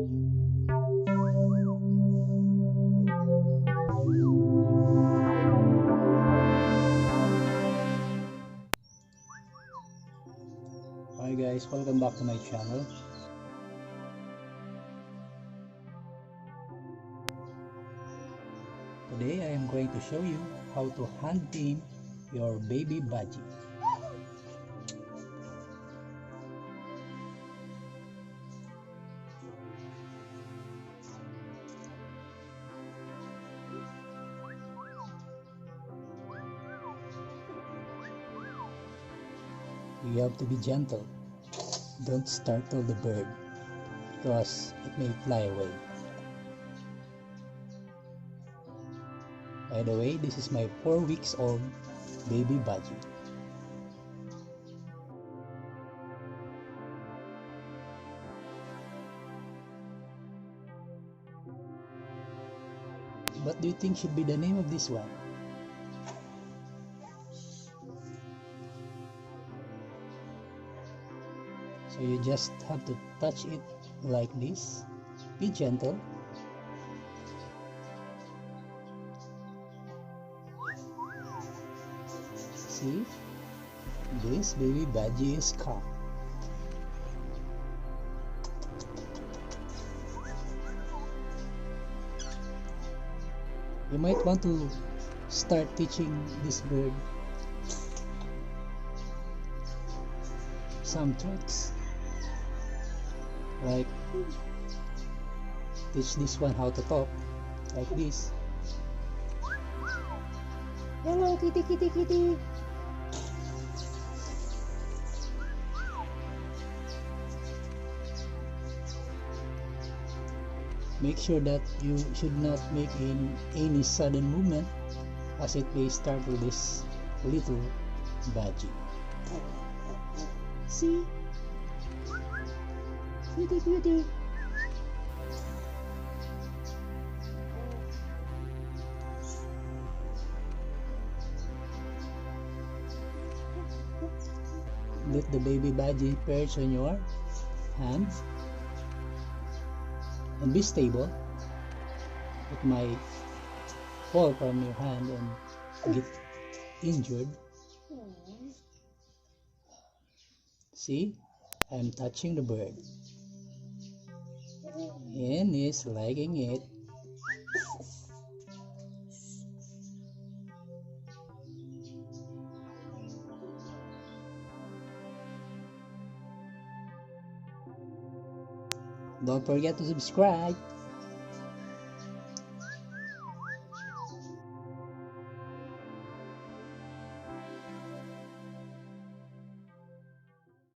Hi guys, welcome back to my channel. Today I am going to show you how to hand tame your baby Budgie. You have to be gentle. Don't startle the bird because it may fly away. By the way, this is my 4 weeks old baby Budgie. What do you think should be the name of this one? So you just have to touch it like this. Be gentle. See? This baby Budgie is calm. You might want to start teaching this bird some tricks. Like teach this one how to talk like this. Hello, kitty, kitty, kitty. Make sure that you should not make any sudden movement as it may startle this little Budgie. See? Cutie, cutie. Let the baby Budgie perch on your hands and be stable. It might fall from your hand and get injured. See, I'm touching the bird and he's liking it. Don't forget to subscribe.